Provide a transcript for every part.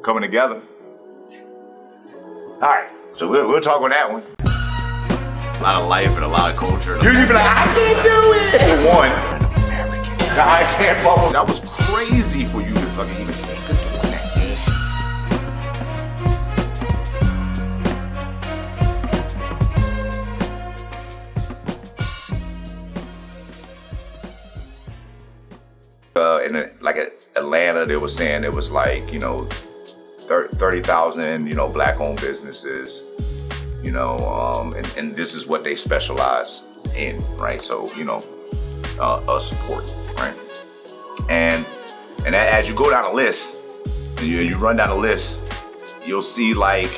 coming together. All right, so we'll talk on that one. A lot of life and a lot of culture. You be like, I can't do it. For one, I can't follow. That was crazy for you to fucking even think of doing that. In like Atlanta, they were saying it was like 30,000 black-owned businesses. And this is what they specialize in, right? So, support, right? And as you go down the list, and you run down the list, you'll see like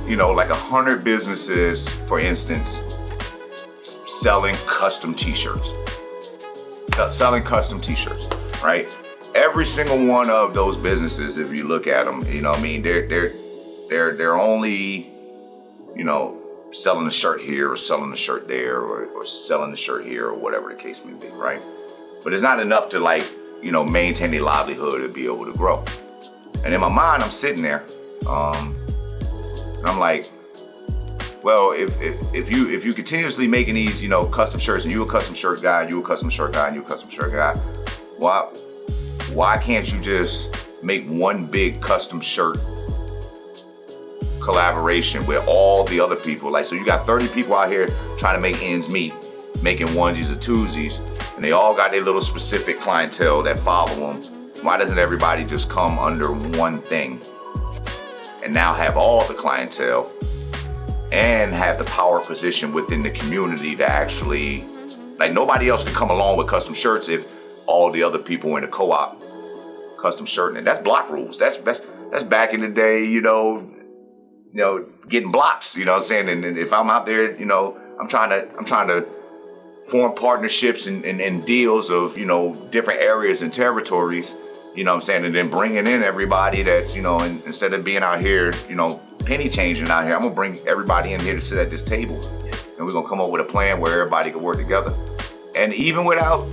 100 businesses, for instance, selling custom t-shirts, right? Every single one of those businesses, if you look at them, they're only selling a shirt here or selling a shirt there or selling a shirt here or whatever the case may be, right? But it's not enough to maintain their livelihood and be able to grow. And in my mind, I'm sitting there, and I'm like, well, if you continuously making these, custom shirts, and you a custom shirt guy, you a custom shirt guy, and you a custom shirt guy, why can't you just make one big custom shirt collaboration with all the other people? So you got 30 people out here trying to make ends meet, making onesies or twosies, and they all got their little specific clientele that follow them. Why doesn't everybody just come under one thing and now have all the clientele and have the power position within the community to actually, nobody else can come along with custom shirts if all the other people in the co-op custom shirting? And that's block rules. That's back in the day, getting blocks, you know what I'm saying? And if I'm out there, I'm trying to form partnerships and deals of, different areas and territories, you know what I'm saying? And then bringing in everybody that's, instead of being out here, penny changing out here, I'm gonna bring everybody in here to sit at this table. And we're gonna come up with a plan where everybody can work together. And even without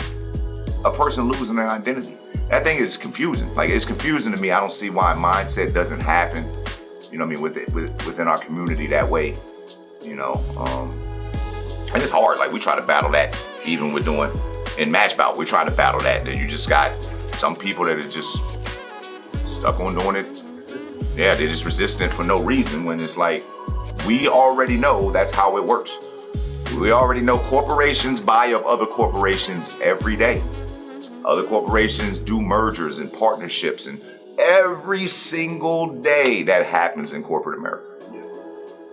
a person losing their identity, that thing is confusing. It's confusing to me. I don't see why mindset doesn't happen, within our community that way, and it's hard. We try to battle that, even with doing in MatchBout, we try to battle that. You just got some people that are just stuck on doing it. Yeah, they're just resistant for no reason, when it's we already know that's how it works. We already know corporations buy up other corporations every day. Other corporations do mergers and partnerships, and every single day that happens in corporate America.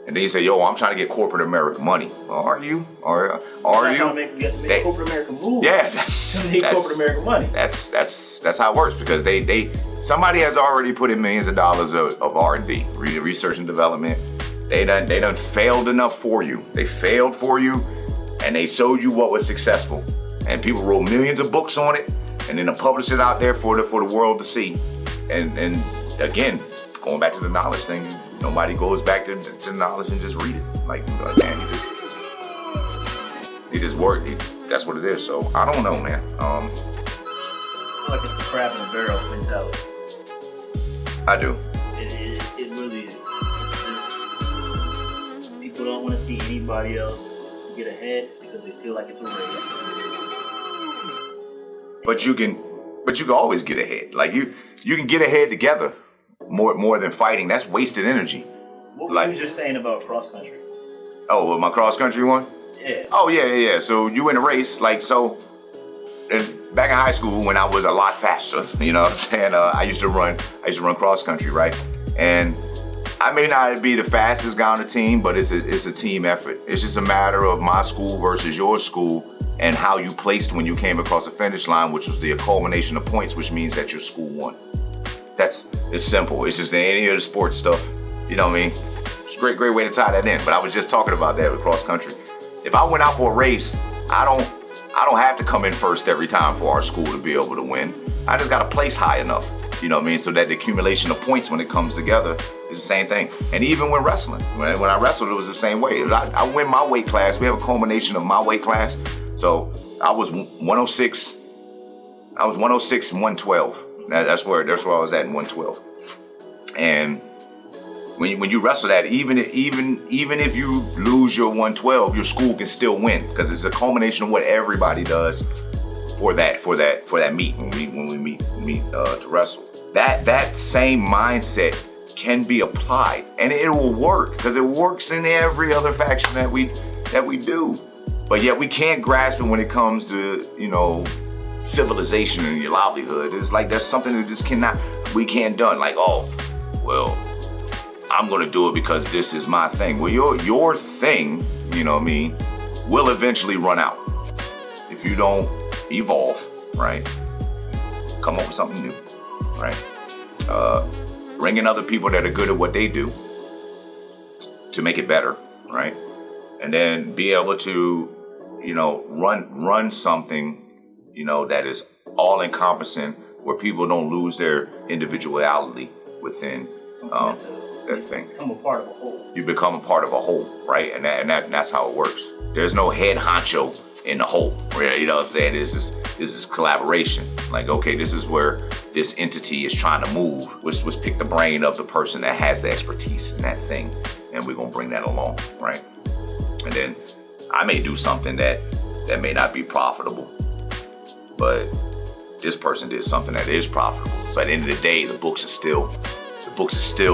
And then you say, yo, I'm trying to get corporate America money. Are you? Are you? Trying to make corporate America move. Yeah, that's corporate America money. That's how it works, because somebody has already put in millions of dollars of R&D, research and development. They done failed enough for you. They failed for you, and they showed you what was successful. And people wrote millions of books on it, and then they published it out there for the world to see. And again, going back to the knowledge thing, nobody goes back to knowledge and just read it. Man, you just work. That's what it is. So I don't know, man. I feel like it's the crab in the barrel mentality. I do. It really is. It's people don't want to see anybody else get ahead because they feel like it's a race. But you can always get ahead. You can get ahead together more than fighting. That's wasted energy. What were you just saying about cross country? Oh, well, my cross country one? Yeah. Oh, yeah. So you in a race, back in high school when I was a lot faster, you know what I'm saying? I used to run cross country, right? And I may not be the fastest guy on the team, but it's a team effort. It's just a matter of my school versus your school and how you placed when you came across the finish line, which was the culmination of points, which means that your school won. It's simple. It's just any of the sports stuff. You know what I mean? It's a great way to tie that in. But I was just talking about that with cross country. If I went out for a race, I don't have to come in first every time for our school to be able to win. I just got to place high enough. You know what I mean? So that the accumulation of points when it comes together is the same thing. And even when wrestling, when I wrestled, it was the same way. I win my weight class. We have a culmination of my weight class. So I was 106. I was 106 and 112. That's where I was at in 112. And when you wrestle that, even if you lose your 112, your school can still win, because it's a culmination of what everybody does for that meet when we meet to wrestle. That same mindset can be applied, and it will work, because it works in every other faction that we do. But yet we can't grasp it when it comes to, you know, civilization and your livelihood. It's like there's something that we can't done. Like, oh, well, I'm gonna do it because this is my thing. Well, your thing, you know what I mean, will eventually run out if you don't evolve, right? Come up with something new, right? Bring in other people that are good at what they do to make it better, right? And then be able to, you know, run something, you know, that is all encompassing, where people don't lose their individuality within that thing. Become a part of a whole. You become a part of a whole, right? And that's how it works. There's no head honcho in the whole, right? You know what I'm saying? This is collaboration. Like, okay, this is where this entity is trying to move. Let's pick the brain of the person that has the expertise in that thing, and we're gonna bring that along, right? And then I may do something that may not be profitable, but this person did something that is profitable. So at the end of the day, the books are still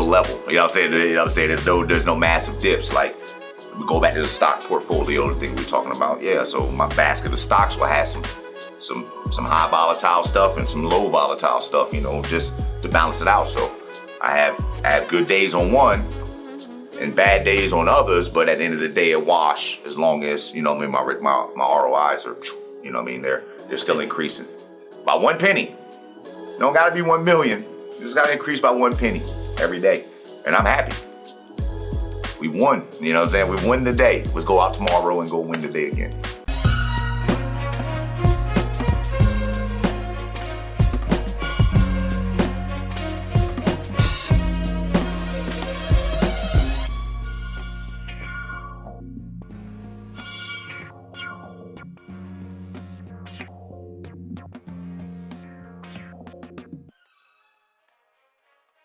level. You know what I'm saying? There's no massive dips. Like, we go back to the stock portfolio, the thing we're talking about. Yeah, so my basket of stocks will have some high volatile stuff and some low volatile stuff, you know, just to balance it out. So I have good days on one and bad days on others, but at the end of the day, it wash, as long as, you know, I mean, my ROIs are, you know what I mean, they're still increasing by 1 penny. Don't gotta be 1 million. You just gotta increase by 1 penny every day, and I'm happy. We won, you know what I'm saying? We won the day. Let's go out tomorrow and go win the day again.